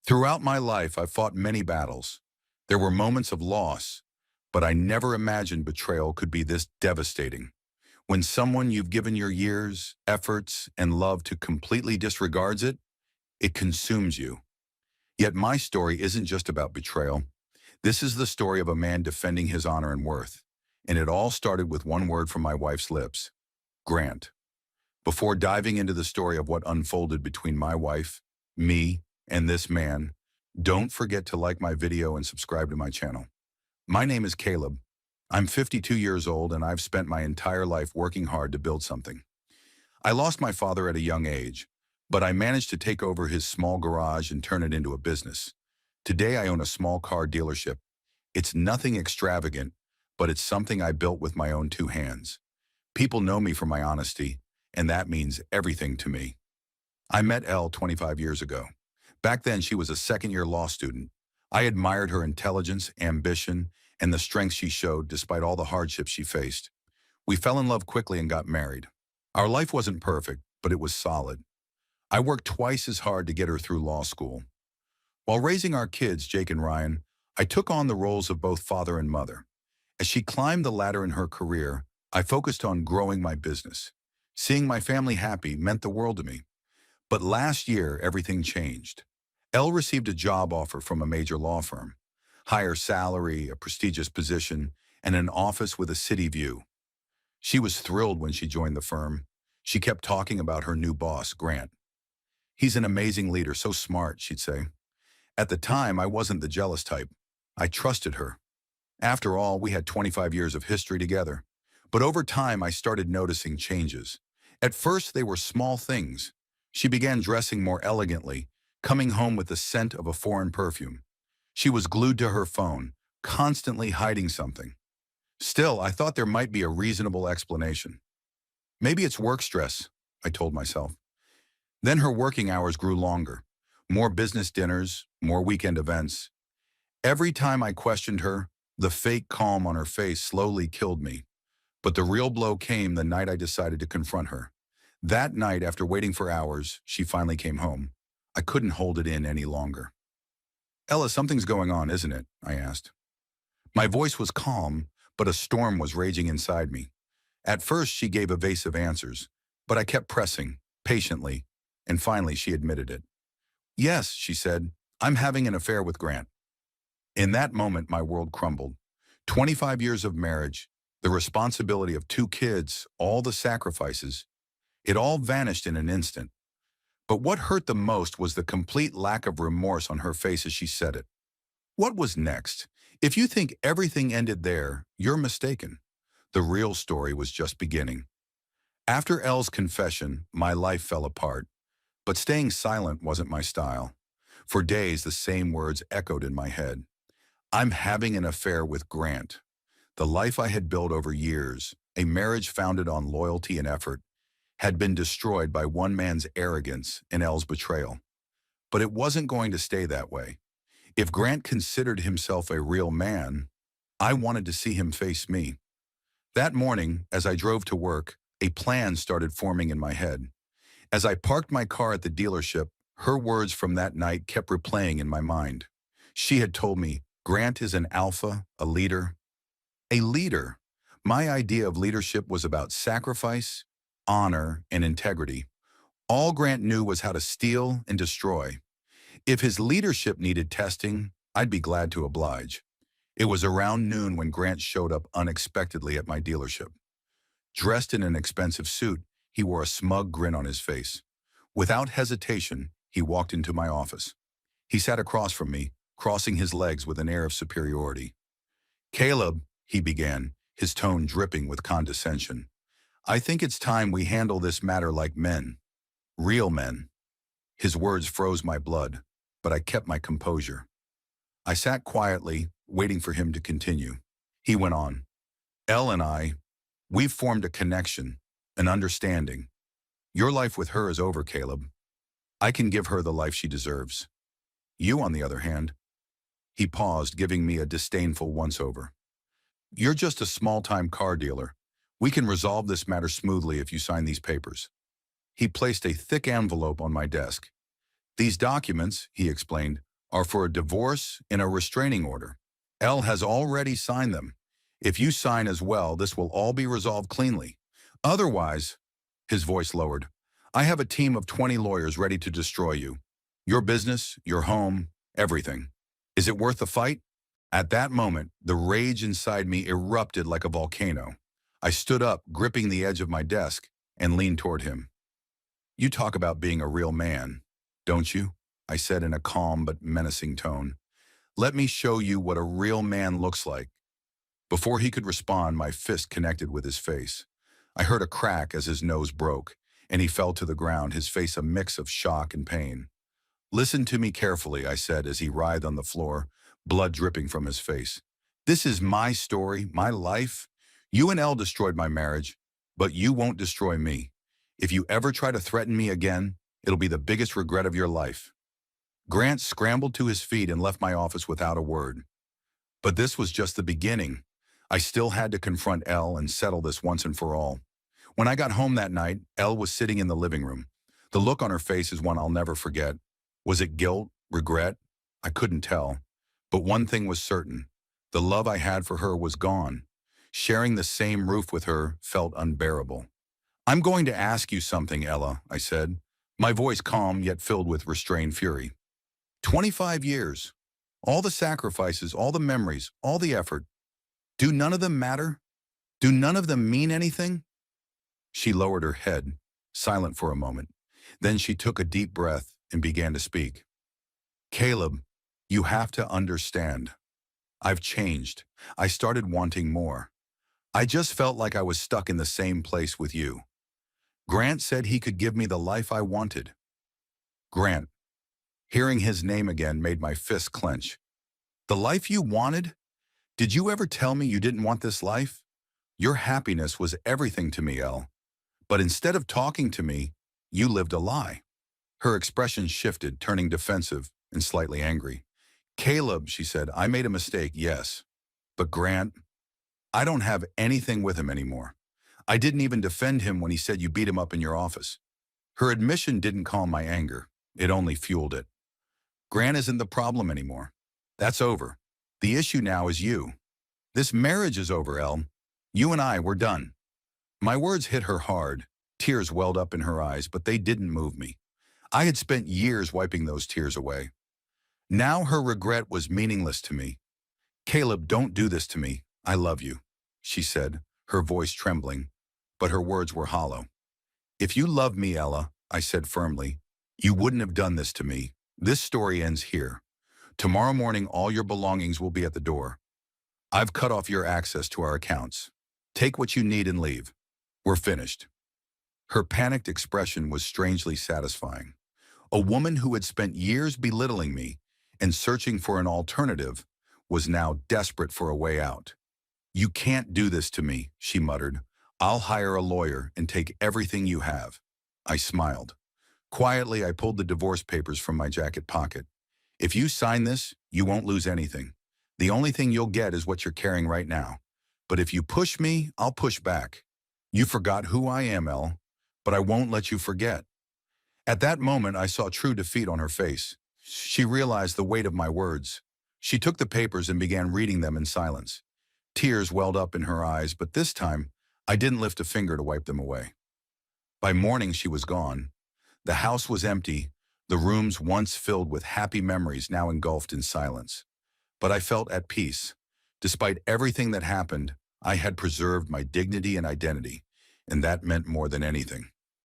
Throughout my life, I've fought many battles. There were moments of loss, but I never imagined betrayal could be this devastating. When someone you've given your years, efforts, and love to completely disregards it, it consumes you. Yet my story isn't just about betrayal. This is the story of a man defending his honor and worth. And it all started with one word from my wife's lips: Grant. Before diving into the story of what unfolded between my wife, me, and this man, don't forget to like my video and subscribe to my channel. My name is Caleb. I'm 52 years old and I've spent my entire life working hard to build something. I lost my father at a young age, but I managed to take over his small garage and turn it into a business. Today I own a small car dealership. It's nothing extravagant, but it's something I built with my own two hands. People know me for my honesty, and that means everything to me. I met Elle 25 years ago. Back then, she was a second-year law student. I admired her intelligence, ambition, and the strength she showed despite all the hardships she faced. We fell in love quickly and got married. Our life wasn't perfect, but it was solid. I worked twice as hard to get her through law school. While raising our kids, Jake and Ryan, I took on the roles of both father and mother. As she climbed the ladder in her career, I focused on growing my business. Seeing my family happy meant the world to me. But last year, everything changed. Elle received a job offer from a major law firm. Higher salary, a prestigious position, and an office with a city view. She was thrilled when she joined the firm. She kept talking about her new boss, Grant. "He's an amazing leader, so smart," she'd say. At the time, I wasn't the jealous type. I trusted her. After all, we had 25 years of history together. But over time, I started noticing changes. At first, they were small things. She began dressing more elegantly, coming home with the scent of a foreign perfume. She was glued to her phone, constantly hiding something. Still, I thought there might be a reasonable explanation. Maybe it's work stress, I told myself. Then her working hours grew longer. More business dinners, more weekend events. Every time I questioned her, the fake calm on her face slowly killed me. But the real blow came the night I decided to confront her. That night, after waiting for hours, she finally came home. I couldn't hold it in any longer. "Ella, something's going on, isn't it?" I asked. My voice was calm, but a storm was raging inside me. At first, she gave evasive answers, but I kept pressing, patiently, and finally she admitted it. "Yes," she said, "I'm having an affair with Grant." In that moment, my world crumbled. 25 years of marriage, the responsibility of two kids, all the sacrifices, it all vanished in an instant. But what hurt the most was the complete lack of remorse on her face as she said it. What was next? If you think everything ended there, you're mistaken. The real story was just beginning. After Elle's confession, my life fell apart. But staying silent wasn't my style. For days, the same words echoed in my head. I'm having an affair with Grant. The life I had built over years, a marriage founded on loyalty and effort, had been destroyed by one man's arrogance and Elle's betrayal. But it wasn't going to stay that way. If Grant considered himself a real man, I wanted to see him face me. That morning, as I drove to work, a plan started forming in my head. As I parked my car at the dealership, her words from that night kept replaying in my mind. She had told me, Grant is an alpha, a leader. A leader. My idea of leadership was about sacrifice, honor, and integrity. All Grant knew was how to steal and destroy. If his leadership needed testing, I'd be glad to oblige. It was around noon when Grant showed up unexpectedly at my dealership. Dressed in an expensive suit, he wore a smug grin on his face. Without hesitation, he walked into my office. He sat across from me, crossing his legs with an air of superiority. "Caleb," he began, his tone dripping with condescension, "I think it's time we handle this matter like men. Real men." His words froze my blood, but I kept my composure. I sat quietly, waiting for him to continue. He went on. "Elle and we've formed a connection, an understanding. Your life with her is over, Caleb. I can give her the life she deserves. You, on the other hand," he paused, giving me a disdainful once-over. "You're just a small-time car dealer. We can resolve this matter smoothly if you sign these papers." He placed a thick envelope on my desk. "These documents," he explained, are for a divorce and a restraining order. Elle has already signed them. If you sign as well, this will all be resolved cleanly. Otherwise, his voice lowered, I have a team of 20 lawyers ready to destroy you. Your business, your home, everything. Is it worth the fight? At that moment, the rage inside me erupted like a volcano. I stood up, gripping the edge of my desk, and leaned toward him. You talk about being a real man, don't you? I said in a calm but menacing tone. Let me show you what a real man looks like. Before he could respond, my fist connected with his face. I heard a crack as his nose broke, and he fell to the ground, his face a mix of shock and pain. Listen to me carefully, I said as he writhed on the floor, blood dripping from his face. This is my story, my life. You and Elle destroyed my marriage, but you won't destroy me. If you ever try to threaten me again, it'll be the biggest regret of your life. Grant scrambled to his feet and left my office without a word. But this was just the beginning. I still had to confront Elle and settle this once and for all. When I got home that night, Elle was sitting in the living room. The look on her face is one I'll never forget. Was it guilt, regret? I couldn't tell. But one thing was certain. The love I had for her was gone. Sharing the same roof with her felt unbearable. I'm going to ask you something, Ella, I said, my voice calm yet filled with restrained fury. 25 years. All the sacrifices, all the memories, all the effort. Do none of them matter? Do none of them mean anything? She lowered her head, silent for a moment. Then she took a deep breath and began to speak. Caleb, you have to understand. I've changed. I started wanting more. I just felt like I was stuck in the same place with you. Grant said he could give me the life I wanted. Grant. Hearing his name again made my fist clench. The life you wanted? Did you ever tell me you didn't want this life? Your happiness was everything to me, Elle. But instead of talking to me, you lived a lie. Her expression shifted, turning defensive and slightly angry. Caleb, she said, I made a mistake, yes. But Grant, I don't have anything with him anymore. I didn't even defend him when he said you beat him up in your office. Her admission didn't calm my anger. It only fueled it. Grant isn't the problem anymore. That's over. The issue now is you. This marriage is over, Elle. You and I, we're done. My words hit her hard. Tears welled up in her eyes, but they didn't move me. I had spent years wiping those tears away. Now her regret was meaningless to me. Caleb, don't do this to me. I love you, she said, her voice trembling, but her words were hollow. If you love me, Ella, I said firmly, you wouldn't have done this to me. This story ends here. Tomorrow morning, all your belongings will be at the door. I've cut off your access to our accounts. Take what you need and leave. We're finished. Her panicked expression was strangely satisfying. A woman who had spent years belittling me and searching for an alternative was now desperate for a way out. You can't do this to me, she muttered. I'll hire a lawyer and take everything you have. I smiled. Quietly, I pulled the divorce papers from my jacket pocket. If you sign this, you won't lose anything. The only thing you'll get is what you're carrying right now. But if you push me, I'll push back. You forgot who I am, Elle, but I won't let you forget. At that moment, I saw true defeat on her face. She realized the weight of my words. She took the papers and began reading them in silence. Tears welled up in her eyes, but this time, I didn't lift a finger to wipe them away. By morning, she was gone. The house was empty, the rooms once filled with happy memories now engulfed in silence. But I felt at peace. Despite everything that happened, I had preserved my dignity and identity, and that meant more than anything.